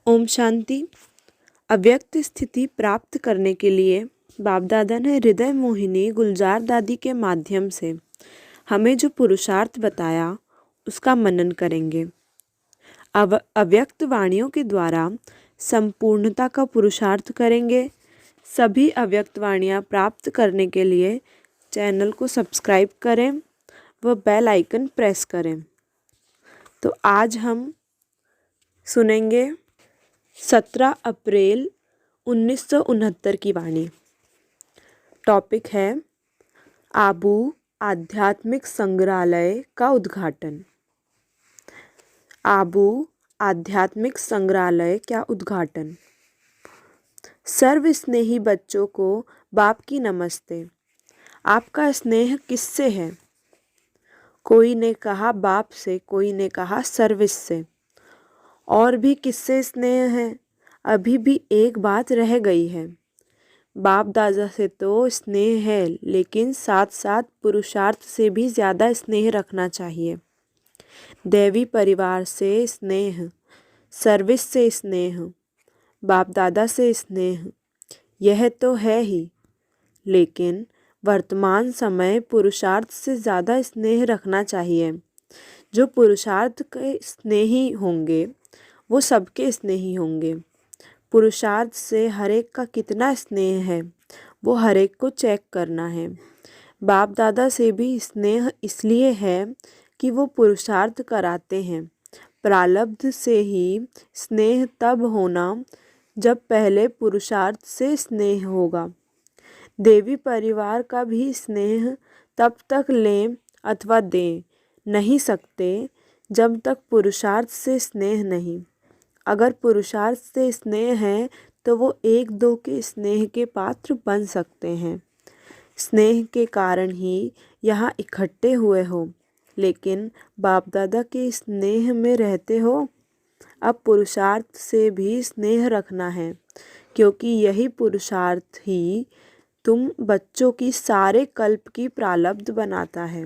ओम शांति। अव्यक्त स्थिति प्राप्त करने के लिए बाप दादा ने हृदय मोहिनी गुलजार दादी के माध्यम से हमें जो पुरुषार्थ बताया उसका मनन करेंगे। अव्यक्त वाणियों के द्वारा संपूर्णता का पुरुषार्थ करेंगे। सभी अव्यक्त वाणियाँ प्राप्त करने के लिए चैनल को सब्सक्राइब करें व बेल आइकन प्रेस करें। तो आज हम सुनेंगे 17 अप्रैल 1969 की वाणी। टॉपिक है आबू आध्यात्मिक संग्रहालय का उद्घाटन। आबू आध्यात्मिक संग्रहालय का उद्घाटन। सर्व स्नेही बच्चों को बाप की नमस्ते। आपका स्नेह किससे है? कोई ने कहा बाप से, कोई ने कहा सर्विस से। और भी किससे स्नेह है? अभी भी एक बात रह गई है। बाप दादा से तो स्नेह है, लेकिन साथ साथ पुरुषार्थ से भी ज़्यादा स्नेह रखना चाहिए। दैवी परिवार से स्नेह, सर्विस से स्नेह, बाप दादा से स्नेह, यह तो है ही, लेकिन वर्तमान समय पुरुषार्थ से ज़्यादा स्नेह रखना चाहिए। जो पुरुषार्थ के स्नेही होंगे वो सबके स्नेही होंगे। पुरुषार्थ से हर एक का कितना स्नेह है वो हर एक को चेक करना है। बाप दादा से भी स्नेह इसलिए है कि वो पुरुषार्थ कराते हैं। प्रारब्ध से ही स्नेह तब होना जब पहले पुरुषार्थ से स्नेह होगा। देवी परिवार का भी स्नेह तब तक लें अथवा दें नहीं सकते जब तक पुरुषार्थ से स्नेह नहीं। अगर पुरुषार्थ से स्नेह है तो वो एक दो के स्नेह के पात्र बन सकते हैं। स्नेह के कारण ही यहाँ इकट्ठे हुए हो, लेकिन बाप दादा के स्नेह में रहते हो। अब पुरुषार्थ से भी स्नेह रखना है, क्योंकि यही पुरुषार्थ ही तुम बच्चों की सारे कल्प की प्रारब्ध बनाता है।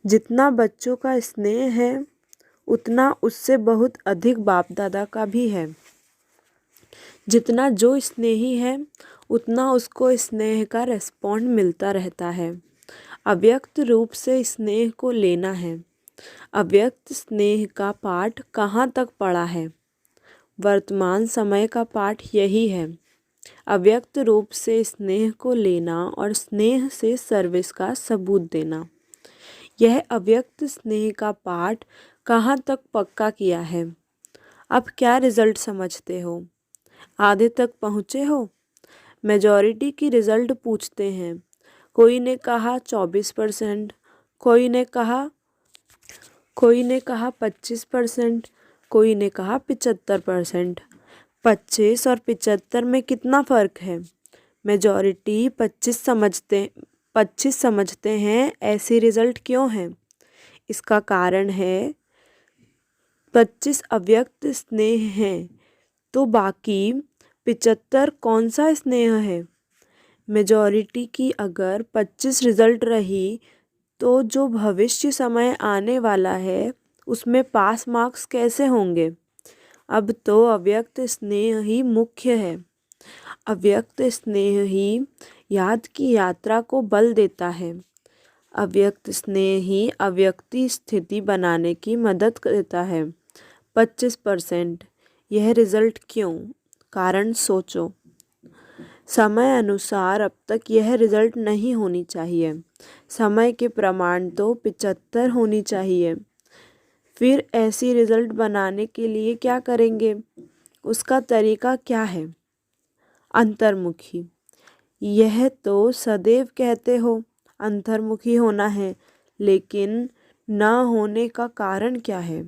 जितना बच्चों का स्नेह है उतना उससे बहुत अधिक बाप दादा का भी है। जितना जो स्नेही है उतना उसको स्नेह का रेस्पॉन्ड मिलता रहता है। अव्यक्त रूप से स्नेह को लेना है। अव्यक्त स्नेह का पाठ कहाँ तक पढ़ा है? वर्तमान समय का पाठ यही है। अव्यक्त रूप से स्नेह को लेना और स्नेह से सर्विस का सबूत देना। यह अव्यक्त स्नेह का पाठ कहाँ तक पक्का किया है? अब क्या रिज़ल्ट समझते हो? आधे तक पहुँचे हो? मेजॉरिटी की रिज़ल्ट पूछते हैं। कोई ने कहा 24%, कोई ने कहा 25%, कोई ने कहा 75%। 25 और 75 में कितना फ़र्क है? मेजॉरिटी 25 समझते हैं। ऐसी रिज़ल्ट क्यों है? इसका कारण है 25 अव्यक्त स्नेह हैं, तो बाकी 75 कौन सा स्नेह है? मेजॉरिटी की अगर 25 रिज़ल्ट रही तो जो भविष्य समय आने वाला है उसमें पास मार्क्स कैसे होंगे? अब तो अव्यक्त स्नेह ही मुख्य है। अव्यक्त स्नेह ही याद की यात्रा को बल देता है। अव्यक्त स्नेह ही अव्यक्ति स्थिति बनाने की मदद देता है। 25%। यह रिज़ल्ट क्यों? कारण सोचो। समय अनुसार अब तक यह रिज़ल्ट नहीं होनी चाहिए। समय के प्रमाण तो 75 होनी चाहिए। फिर ऐसी रिज़ल्ट बनाने के लिए क्या करेंगे? उसका तरीका क्या है? अंतर्मुखी। यह तो सदैव कहते हो अंतर्मुखी होना है, लेकिन न होने का कारण क्या है?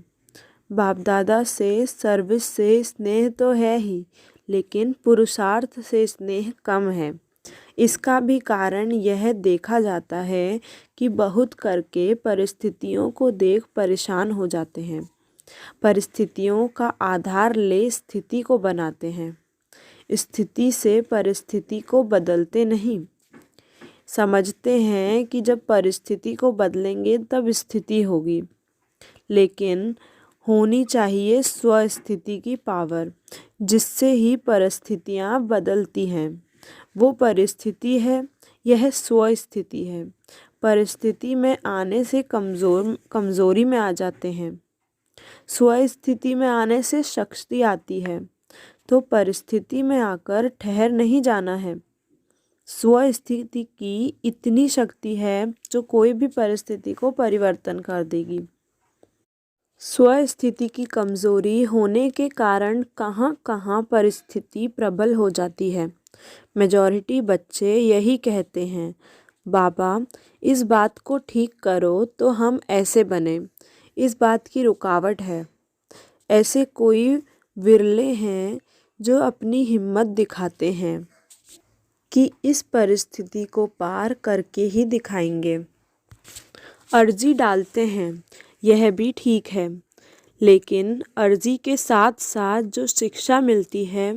बाप दादा से सर्विस से स्नेह तो है ही, लेकिन पुरुषार्थ से स्नेह कम है। इसका भी कारण यह देखा जाता है कि बहुत करके परिस्थितियों को देख परेशान हो जाते हैं। परिस्थितियों का आधार ले स्थिति को बनाते हैं। स्थिति से परिस्थिति को बदलते नहीं। समझते हैं कि जब परिस्थिति को बदलेंगे तब स्थिति होगी, लेकिन होनी चाहिए स्वस्थिति की पावर, जिससे ही परिस्थितियाँ बदलती हैं। वो परिस्थिति है, यह स्वस्थिति है। परिस्थिति में आने से कमज़ोरी में आ जाते हैं, स्वस्थिति में आने से शक्ति आती है। तो परिस्थिति में आकर ठहर नहीं जाना है। स्वस्थिति की इतनी शक्ति है जो कोई भी परिस्थिति को परिवर्तन कर देगी। स्वस्थिति की कमज़ोरी होने के कारण कहाँ कहाँ परिस्थिति प्रबल हो जाती है। मेजॉरिटी बच्चे यही कहते हैं, बाबा इस बात को ठीक करो तो हम ऐसे बने, इस बात की रुकावट है। ऐसे कोई विरले हैं जो अपनी हिम्मत दिखाते हैं कि इस परिस्थिति को पार करके ही दिखाएंगे। अर्जी डालते हैं, यह भी ठीक है, लेकिन अर्जी के साथ साथ जो शिक्षा मिलती है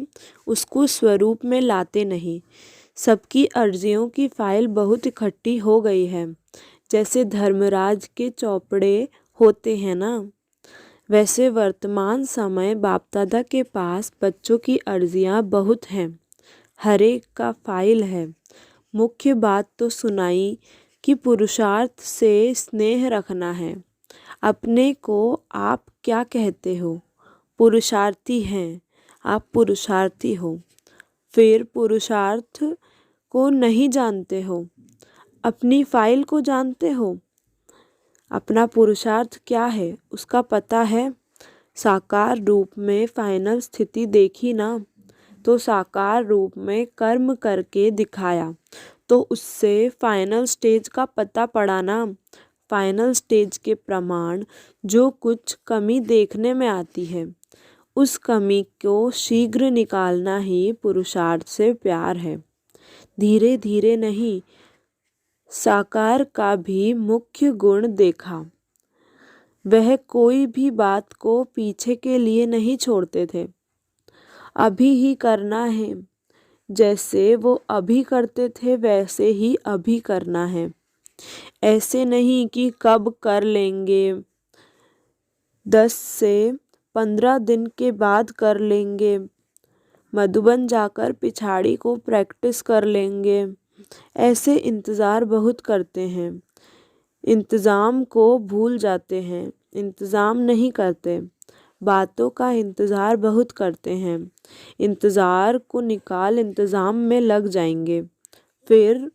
उसको स्वरूप में लाते नहीं। सबकी अर्जियों की फाइल बहुत इकट्ठी हो गई है। जैसे धर्मराज के चौपड़े होते हैं ना, वैसे वर्तमान समय बाप दादा के पास बच्चों की अर्जियां बहुत हैं। हर एक का फाइल है। मुख्य बात तो सुनाई कि पुरुषार्थ से स्नेह रखना है। अपने को आप क्या कहते हो? पुरुषार्थी हैं। आप पुरुषार्थी हो। फिर पुरुषार्थ को नहीं जानते हो, अपनी फाइल को जानते हो। अपना पुरुषार्थ क्या है उसका पता है। साकार रूप में फाइनल स्थिति देखी ना, तो साकार रूप में कर्म करके दिखाया, तो उससे फाइनल स्टेज का पता पड़ा ना। फाइनल स्टेज के प्रमाण जो कुछ कमी देखने में आती है, उस कमी को शीघ्र निकालना ही पुरुषार्थ से प्यार है। धीरे धीरे नहीं। साकार का भी मुख्य गुण देखा। वह कोई भी बात को पीछे के लिए नहीं छोड़ते थे। अभी ही करना है, जैसे वो अभी करते थे वैसे ही अभी करना है। ऐसे नहीं कि कब कर लेंगे, 10 से 15 दिन के बाद कर लेंगे, मधुबन जाकर पिछाड़ी को प्रैक्टिस कर लेंगे। ऐसे इंतज़ार बहुत करते हैं, इंतज़ाम को भूल जाते हैं, इंतज़ाम नहीं करते, बातों का इंतज़ार बहुत करते हैं। इंतज़ार को निकाल इंतज़ाम में लग जाएंगे, फिर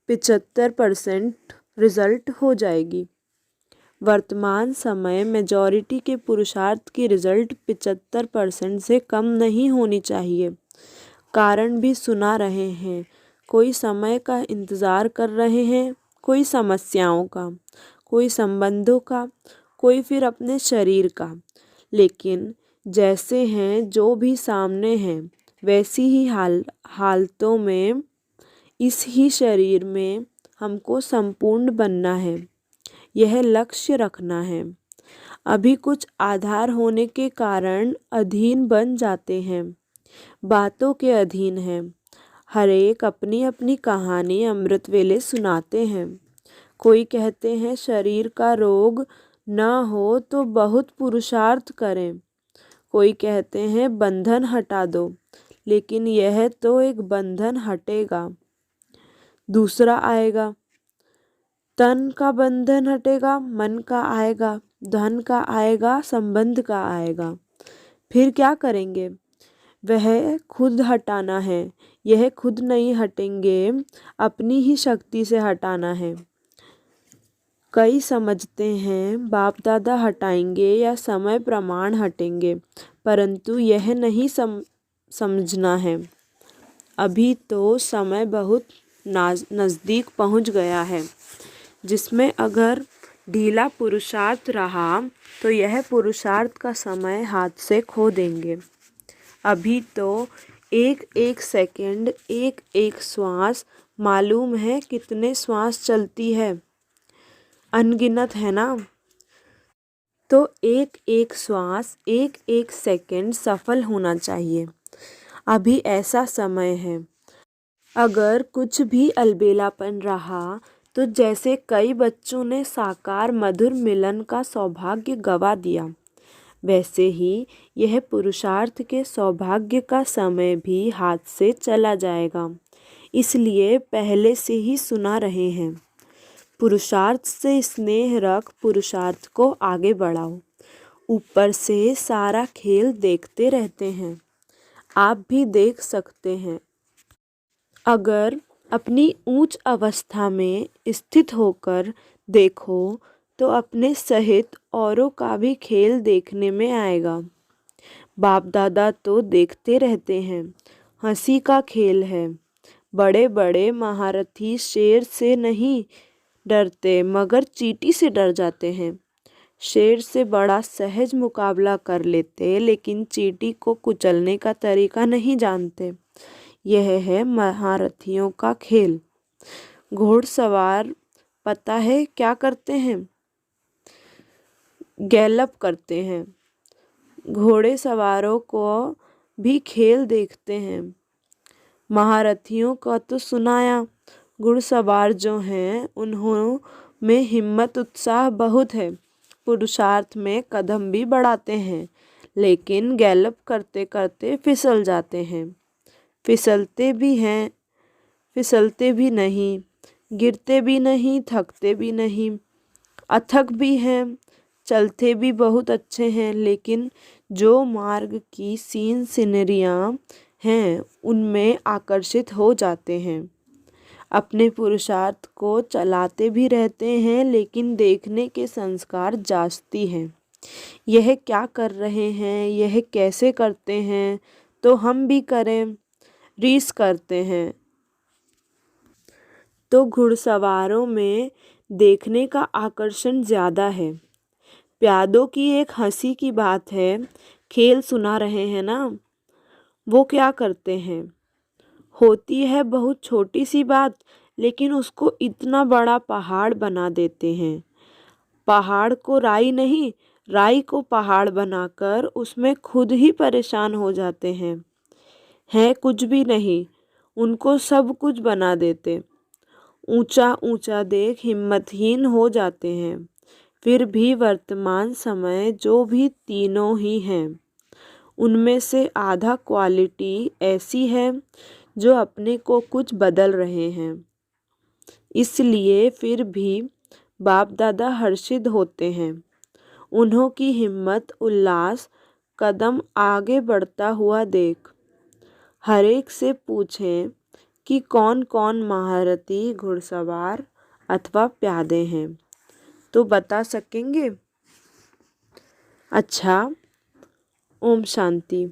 75% रिज़ल्ट हो जाएगी। वर्तमान समय मेजॉरिटी के पुरुषार्थ की रिज़ल्ट 75% से कम नहीं होनी चाहिए। कारण भी सुना रहे हैं। कोई समय का इंतज़ार कर रहे हैं, कोई समस्याओं का, कोई संबंधों का, कोई फिर अपने शरीर का। लेकिन जैसे हैं जो भी सामने हैं, वैसी ही हालतों में इस ही शरीर में हमको संपूर्ण बनना है। यह लक्ष्य रखना है। अभी कुछ आधार होने के कारण अधीन बन जाते हैं, बातों के अधीन हैं। हर एक अपनी अपनी कहानी अमृत वेले सुनाते हैं। कोई कहते हैं शरीर का रोग न हो तो बहुत पुरुषार्थ करें। कोई कहते हैं बंधन हटा दो, लेकिन यह तो एक बंधन हटेगा, दूसरा आएगा। तन का बंधन हटेगा, मन का आएगा, धन का आएगा, संबंध का आएगा। फिर क्या करेंगे? वह खुद हटाना है। यह खुद नहीं हटेंगे, अपनी ही शक्ति से हटाना है। कई समझते हैं बाप दादा हटाएंगे या समय प्रमाण हटेंगे, परंतु यह नहीं समझना है। अभी तो समय बहुत नज़दीक पहुंच गया है, जिसमें अगर ढीला पुरुषार्थ रहा तो यह पुरुषार्थ का समय हाथ से खो देंगे। अभी तो एक एक सेकंड, एक एक श्वास, मालूम है कितने श्वास चलती है? अनगिनत है ना। तो एक एक श्वास, एक एक सेकंड सफल होना चाहिए। अभी ऐसा समय है। अगर कुछ भी अलबेलापन रहा तो जैसे कई बच्चों ने साकार मधुर मिलन का सौभाग्य गवा दिया, वैसे ही यह पुरुषार्थ के सौभाग्य का समय भी हाथ से चला जाएगा। इसलिए पहले से ही सुना रहे हैं। पुरुषार्थ से स्नेह रख पुरुषार्थ को आगे बढ़ाओ। ऊपर से सारा खेल देखते रहते हैं, आप भी देख सकते हैं। अगर अपनी ऊंच अवस्था में स्थित होकर देखो तो अपने सहित औरों का भी खेल देखने में आएगा। बाप दादा तो देखते रहते हैं, हंसी का खेल है। बड़े बड़े महारथी शेर से नहीं डरते मगर चींटी से डर जाते हैं। शेर से बड़ा सहज मुकाबला कर लेते लेकिन चींटी को कुचलने का तरीका नहीं जानते। यह है महारथियों का खेल। घुड़सवार पता है क्या करते हैं? गैलप करते हैं। घोड़े सवारों को भी खेल देखते हैं। महारथियों का तो सुनाया, घुड़सवार जो हैं उन्हों में हिम्मत उत्साह बहुत है। पुरुषार्थ में कदम भी बढ़ाते हैं लेकिन गैलप करते करते फिसल जाते हैं। फिसलते भी हैं, फिसलते भी नहीं, गिरते भी नहीं, थकते भी नहीं, अथक भी हैं, चलते भी बहुत अच्छे हैं। लेकिन जो मार्ग की सीन सिनरियाँ हैं उनमें आकर्षित हो जाते हैं। अपने पुरुषार्थ को चलाते भी रहते हैं लेकिन देखने के संस्कार जागती हैं। यह क्या कर रहे हैं, यह कैसे करते हैं, तो हम भी करें, रीस करते हैं। तो घुड़सवारों में देखने का आकर्षण ज़्यादा है। प्यादों की एक हंसी की बात है, खेल सुना रहे हैं ना, वो क्या करते हैं। होती है बहुत छोटी सी बात लेकिन उसको इतना बड़ा पहाड़ बना देते हैं। पहाड़ को राई नहीं, राई को पहाड़ बनाकर उसमें खुद ही परेशान हो जाते हैं। है कुछ भी नहीं, उनको सब कुछ बना देते। ऊंचा ऊंचा देख हिम्मतहीन हो जाते हैं। फिर भी वर्तमान समय जो भी तीनों ही हैं उनमें से आधा क्वालिटी ऐसी है जो अपने को कुछ बदल रहे हैं। इसलिए फिर भी बाप दादा हर्षित होते हैं। उन्हों की हिम्मत उल्लास कदम आगे बढ़ता हुआ देख। हर एक से पूछें कि कौन कौन महारथी घुड़सवार अथवा प्यादे हैं, तो बता सकेंगे। अच्छा, ओम शांति।